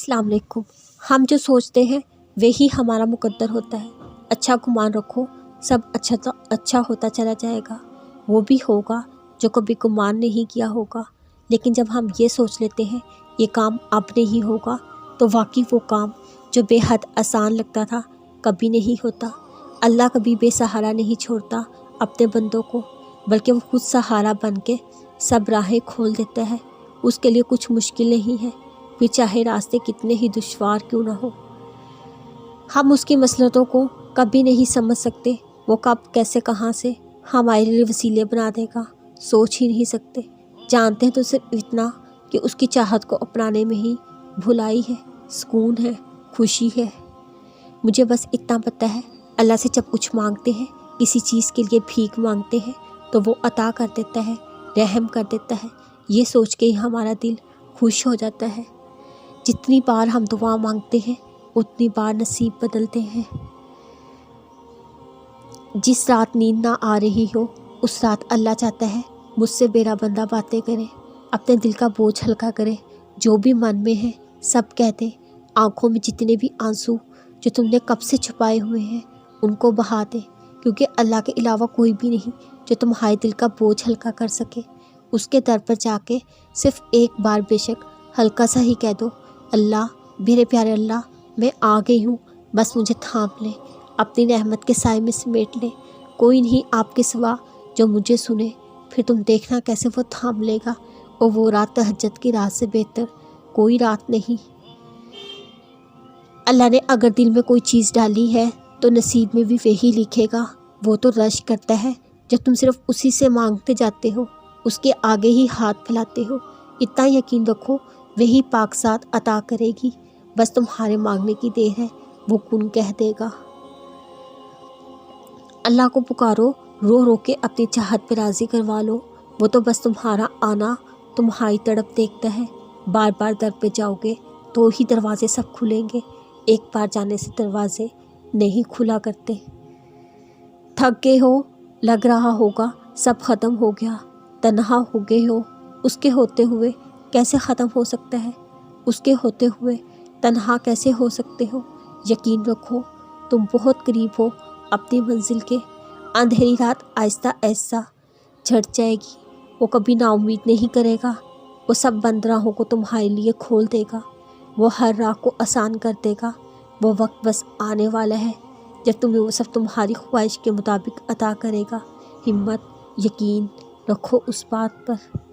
अस्सलाम वालेकुम। हम जो सोचते हैं वही हमारा मुकद्दर होता है। अच्छा गुमान रखो, सब अच्छा होता चला जाएगा। वो भी होगा जो कभी गुमान नहीं किया होगा। लेकिन जब हम ये सोच लेते हैं ये काम अब नहीं होगा, तो वाकई वो काम जो बेहद आसान लगता था कभी नहीं होता। अल्लाह कभी बेसहारा नहीं छोड़ता अपने बंदों को, बल्कि वो खुद सहारा बन के सब राहें खोल देता है। उसके लिए कुछ मुश्किल नहीं है, फिर चाहे रास्ते कितने ही दुश्वार क्यों ना हो। हम उसकी मसलतों को कभी नहीं समझ सकते, वो कब कैसे कहाँ से हमारे लिए वसीले बना देगा, सोच ही नहीं सकते। जानते हैं तो सिर्फ इतना कि उसकी चाहत को अपनाने में ही भुलाई है, सुकून है, खुशी है। मुझे बस इतना पता है, अल्लाह से जब कुछ मांगते हैं, किसी चीज़ के लिए भीख मांगते हैं, तो वो अता कर देता है, रहम कर देता है। ये सोच के ही हमारा दिल खुश हो जाता है। जितनी बार हम दुआ मांगते हैं उतनी बार नसीब बदलते हैं। जिस रात नींद ना आ रही हो उस रात अल्लाह चाहता है मुझसे मेरा बंदा बातें करे, अपने दिल का बोझ हल्का करे, जो भी मन में है सब कह दे। आँखों में जितने भी आंसू जो तुमने कब से छुपाए हुए हैं उनको बहा दे, क्योंकि अल्लाह के अलावा कोई भी नहीं जो तुम्हारे दिल का बोझ हल्का कर सके। उसके दर पर जाके सिर्फ एक बार बेशक हल्का सा ही कह दो, अल्लाह, मेरे प्यारे अल्लाह, मैं आ गई हूँ, बस मुझे थाम ले, अपनी रहमत के साए में समेट ले। कोई नहीं आपके सिवा जो मुझे सुने, फिर तुम देखना कैसे वो थाम लेगा। और वो रात तहज्जुद की रात से बेहतर कोई रात नहीं। अल्लाह ने अगर दिल में कोई चीज़ डाली है तो नसीब में भी वही लिखेगा। वो तो रश करता है जब तुम सिर्फ उसी से मांगते जाते हो, उसके आगे ही हाथ फैलाते हो। इतना यकीन रखो वही पाक साथ अता करेगी, बस तुम्हारे मांगने की देर है, वो कुन कह देगा। अल्लाह को पुकारो, रो रो के अपनी चाहत पे राज़ी करवा लो। वो तो बस तुम्हारा आना, तुम्हारी तड़प देखता है। बार बार दर पे जाओगे तो ही दरवाजे सब खुलेंगे, एक बार जाने से दरवाजे नहीं खुला करते। थक गए हो, लग रहा होगा सब ख़त्म हो गया, तन्हा हो गए हो, उसके होते हुए कैसे ख़त्म हो सकता है, उसके होते हुए तन्हा कैसे हो सकते हो। यकीन रखो तुम बहुत करीब हो अपनी मंजिल के। अंधेरी रात आहिस्ता आहिस्ता झड़ जाएगी। वो कभी नाउम्मीद नहीं करेगा, वो सब बंद राहों को तुम्हारे लिए खोल देगा, वो हर राह को आसान कर देगा। वो वक्त बस आने वाला है जब तुम्हें वो सब तुम्हारी ख्वाहिश के मुताबिक अता करेगा। हिम्मत, यकीन रखो उस बात पर।